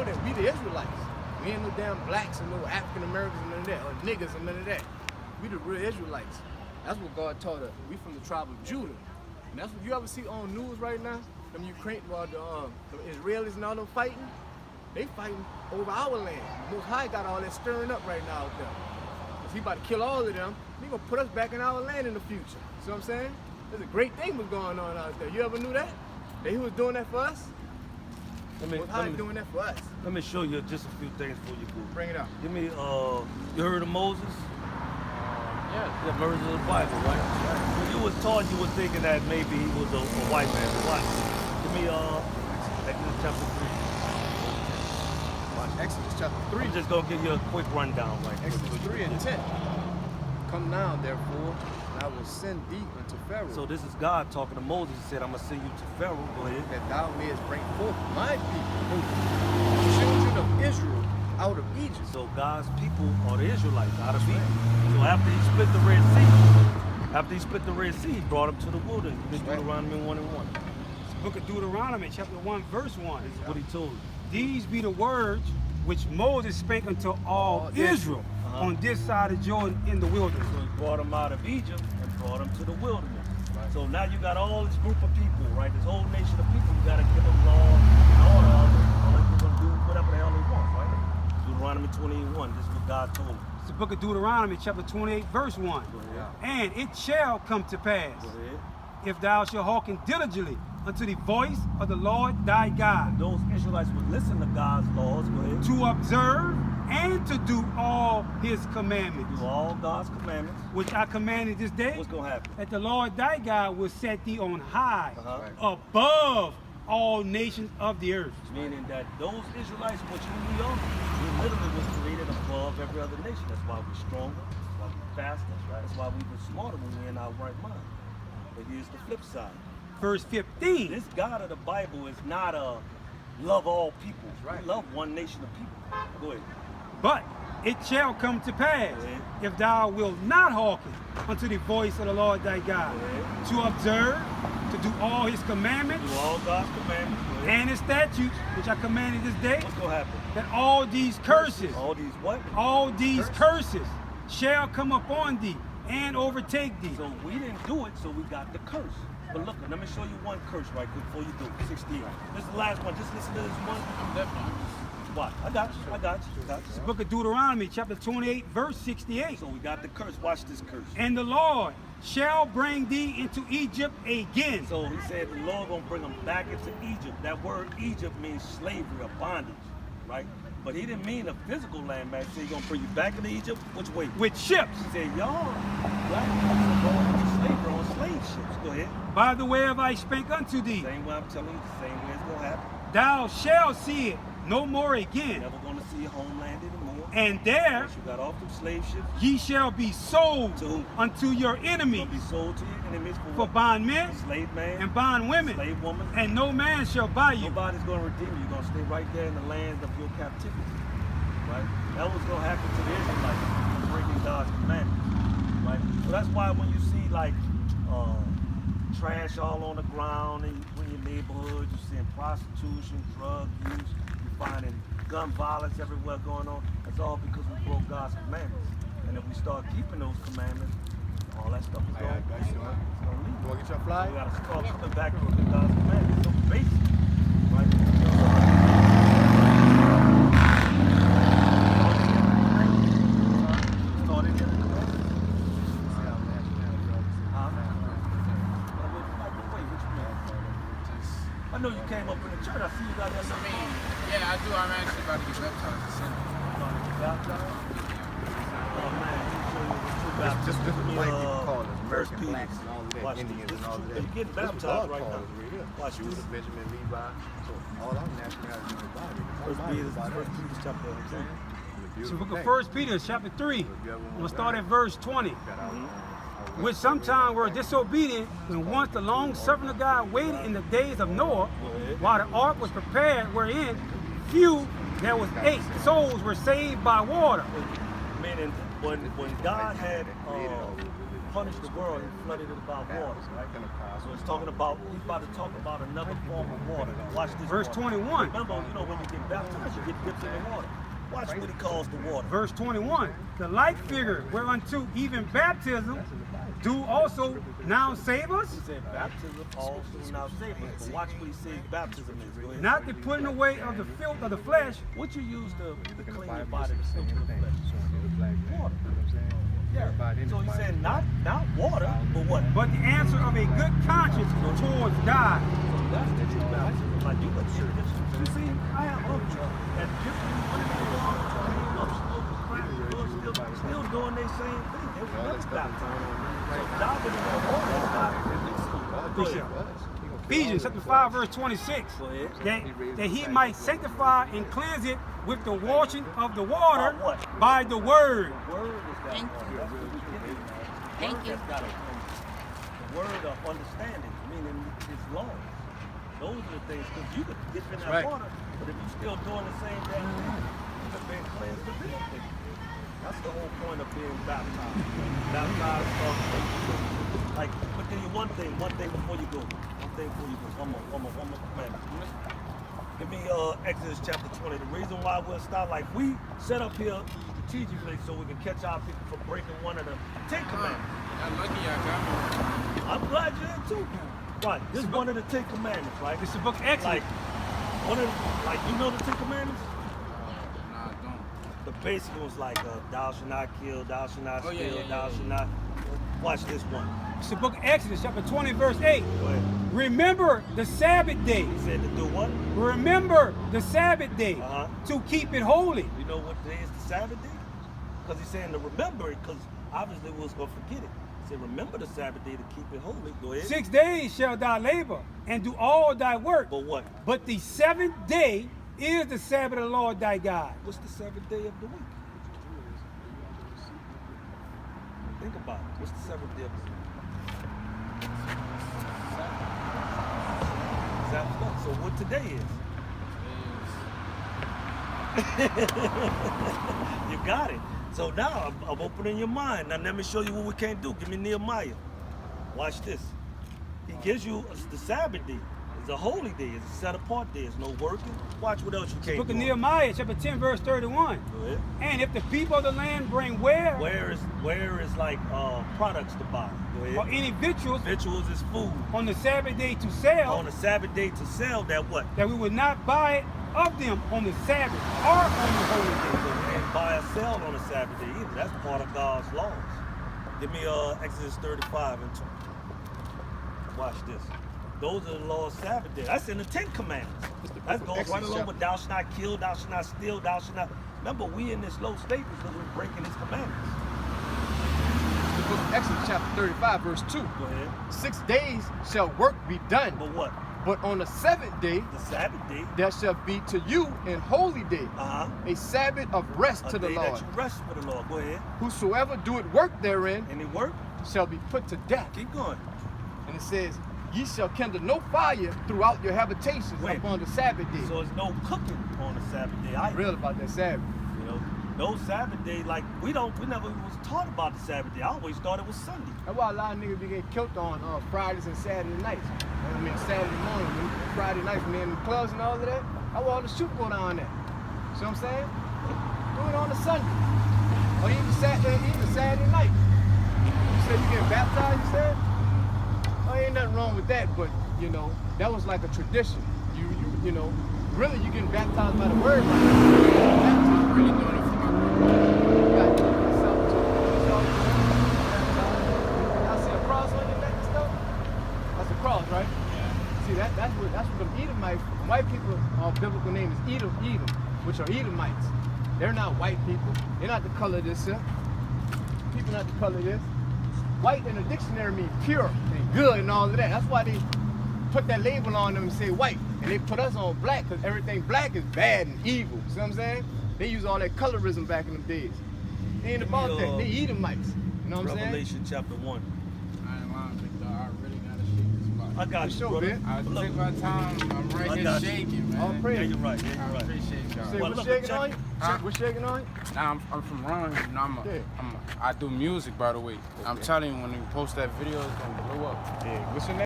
that we the Israelites. We ain't no damn blacks and no African Americans and none of that, or niggas and none of that. We the real Israelites. That's what God taught us. We from the tribe of Judah. And that's what you ever see on news right now. Them Ukraine, the Israelis and all them fighting. They fighting over our land. Most High got all that stirring up right now out there. Cause he about to kill all of them. He gonna put us back in our land in the future. See what I'm saying? There's a great thing was going on out there. You ever knew that? That he was doing that for us? Most High doing that for us. Let me show you just a few things before you go. Bring it up. Give me, you heard of Moses? Yeah. The verse of the Bible, right? When you was taught, you were thinking that maybe he was a white man. Watch. Give me Exodus chapter 3. Watch Exodus chapter 3. I'm just gonna give you a quick rundown, right? Exodus 3 and 10. Come now, therefore, and I will send thee unto Pharaoh. So this is God talking to Moses. He said, I'm gonna send you to Pharaoh. Go ahead. That thou mayest bring forth my people, the children of Israel, out of Egypt. So God's people are the Israelites out of Egypt. So after he split the Red Sea, he brought them to the wilderness. This is Deuteronomy 1 and 1. It's the book of Deuteronomy, chapter 1, verse 1. This is what he told you. These be the words which Moses spake unto all Israel on this side of Jordan in the wilderness. So he brought them out of Egypt and brought them to the wilderness. Right. So now you got all this group of people, right? This whole nation of people. You got to give them law and order. All they're going to do whatever the hell they want, right? Deuteronomy 21. This is what God told him. It's the book of Deuteronomy, chapter 28, verse 1. And it shall come to pass, if thou shalt hearken diligently unto the voice of the Lord thy God. Those Israelites would listen to God's laws. Go ahead. To observe and to do all his commandments. Do all God's commandments. Which I commanded this day. What's going to happen? That the Lord thy God will set thee on high, above all nations of the earth. Meaning that those Israelites, what you and we are, we literally was created above every other nation. That's why we're stronger. That's why we're faster. That's why we were smarter when we're in our right mind. But here's the flip side. Verse 15. This God of the Bible is not a love all people. Right. We love one nation of people. Go ahead. But it shall come to pass, if thou wilt not hearken unto the voice of the Lord thy God, to observe, to do all his commandments, do all God's commandments, and his statutes, which I commanded this day, what's going to happen? That all these curses, all these what? All these curses shall come upon thee and overtake thee. So we didn't do it, so we got the curse. But look, let me show you one curse right quick before you do it. 68. This is the last one. Just listen to this one. What? I got you. It's the book of Deuteronomy, chapter 28, verse 68. So we got the curse. Watch this curse. And the Lord shall bring thee into Egypt again. So he said the Lord gonna bring them back into Egypt. That word Egypt means slavery or bondage, right? But he didn't mean a physical land back. He said he's gonna bring you back into Egypt. Which way? With ships. He said, y'all, black people are going into slavery on slave ships. Go ahead. By the way have I spake unto thee. Same way I'm telling you, the same way it's gonna happen. Thou shalt see it no more again. Never gonna see your homeland anymore. And there once you got off them slave ships, ye shall be sold unto your enemies. Be sold to your enemies for bondmen, slave man, and bondwomen, slave woman, and no man shall buy you. Nobody's gonna redeem you. You're gonna stay right there in the land of your captivity. Right? That was gonna happen to the Israelites, breaking God's commandments. Right? So that's why when you see like trash all on the ground in your neighborhood, you're seeing prostitution, drug use, you're finding gun violence everywhere going on. That's all because we broke God's commandments. And if we start keeping those commandments, all that stuff is going to leave. You want to get your fly? So we got to start coming back to God's commandments. So basic, right? I know you came up in the church. I see you got that. Yeah, I do. I'm actually about to get baptized. Oh man, just white people call us American blacks and all of that, Indians and all of that. You're getting baptized right now. Watch Judah, Benjamin, Levi. So all our nationalities in the body. First Peter chapter 3. So book of 1 Peter chapter 3. We'll start at verse 20. Which sometime were disobedient when once the long suffering of God waited in the days of Noah, while the ark was prepared, wherein few, there was 8 souls were saved by water. Meaning when God had punish the world, he flooded it about water, right? So it's talking about, he's about to talk about another form of water. Watch this. Verse 21. Remember, you know, when you get baptized, you get dipped in the water. Watch what he calls the water. Verse 21. The like figure whereunto even baptism do also now save us, He said baptism also now save us. But watch what he says baptism is. Go ahead. not the putting away of the filth of the flesh, What you use to clean your body, the filth of the flesh? Water. Yeah. So he said not water, but what? but the answer of a good conscience towards God. So that's the true baptism. Like you could see this. You see, I have hope and just still doing their same thing. They were never baptized. So diving in the water is not. Go ahead. Ephesians chapter 5, verse 26. Go ahead. That he might sanctify and cleanse it with the washing of the water By what? by the word. The word is that Thank water. you. That's what we get in. Thank you. That's gotta come. The word of understanding, meaning his laws. Those are the things, because you could dip in that Right. water, but if you're still doing the same damn thing, you could be cleansed of it. That's the whole point of being baptized. Baptized like, but then you one thing before you go. One thing before you go. One more commandment. Give me Exodus chapter 20. The reason why we'll start, like we set up here strategically so we can catch our people from breaking one of the 10 commandments. I'm lucky I got me. I'm glad you're in too. Right, this is one of the 10 commandments, right? This is the book of Exodus. Like, one of the, like you know the 10 commandments? Nah, I don't. The basic was like, thou shalt not kill, thou shalt not Oh, steal, yeah, yeah, thou yeah, shalt not. Watch this one. It's the book of Exodus, chapter 20, verse 8. Go ahead. Remember the Sabbath day. He said to do what? Remember the Sabbath day Uh-huh. to keep it holy. You know what day is the Sabbath day? Because he's saying to remember it, because obviously we was going to forget it. He said, remember the Sabbath day to keep it holy. Go ahead. 6 days shall thou labor and do all thy work. But what? But the seventh day is the Sabbath of the Lord thy God. What's the seventh day of the week? Think about it. What's the seventh day of the week? Sabbath. So what today is? You got it. So now I'm opening your mind. Now let me show you what we can't do. Give me Nehemiah. Watch this. He gives you the Sabbath day. It's a holy day. It's a set apart day. It's no working. Watch what else you can't Book do. of Nehemiah, chapter 10, verse 31. Go ahead. And if the people of the land bring ware Where is like products to buy? Go ahead. or any victuals Victuals is food. on the Sabbath day to sell, On the Sabbath day to sell that what? that we would not buy it of them on the Sabbath or on the holy day. So we didn't buy or sell on the Sabbath day either. That's part of God's laws. Give me Exodus 35 and 20. Watch this. Those are the Lord's Sabbath day. That's in the 10 Commandments. That goes right along with thou shalt not kill, thou shalt not steal, thou shalt not. Remember, we in this low state because we're breaking His commandments. The book of Exodus chapter 35, verse 2. Go ahead. 6 days shall work be done, But what? but on the seventh day The Sabbath day. there shall be to you an holy day, Uh-huh. a Sabbath of rest A to the day Lord. that you rest for the Lord. Go ahead. Whosoever doeth work therein Any work? shall be put to death. Keep going. And it says, ye shall kindle no fire throughout your habitations Wait. upon the Sabbath day. So it's no cooking on the Sabbath day either. Real about that Sabbath. You know, no Sabbath day, like we never was taught about the Sabbath day. I always thought it was Sunday. That's why a lot of niggas be getting killed on Fridays and Saturday nights. I mean Saturday morning, Friday nights when they're in the clubs and all of that. That's why all the shoot go down there. See what I'm saying? Do it on a Sunday. Or even Saturday night. You said you get baptized, you said? Oh, ain't nothing wrong with that, but you know, that was like a tradition. You know, really you getting baptized by the word. I'm really doing it for my brother. I see a cross on your neck and stuff. That's a cross, right? See that's what them Edomites. White people, biblical name is Edom, which are Edomites. They're not white people. They're not the color of this here. People not the color of this. White in the dictionary means pure and good and all of that. That's why they put that label on them and say white. And they put us on black because everything black is bad and evil. See what I'm saying? They use all that colorism back in them days. They ain't about that. They Edomites. You know what I'm saying? Revelation chapter 1. I ain't lying, big dog. I really gotta shake this spot. I got For you, sure, brother. man. I Look, take my time. I'm right I here got you. shaking, man. All yeah, praise. you're right. Yeah, I you're right. appreciate y'all. Say, Well, what's look, shaking check on it. you? Huh? What's shaking on you? Now I'm from Ron. You know, Yeah. I do music, by the way. I'm telling you, when you post that video, it's gonna blow up. Yeah. What's your name?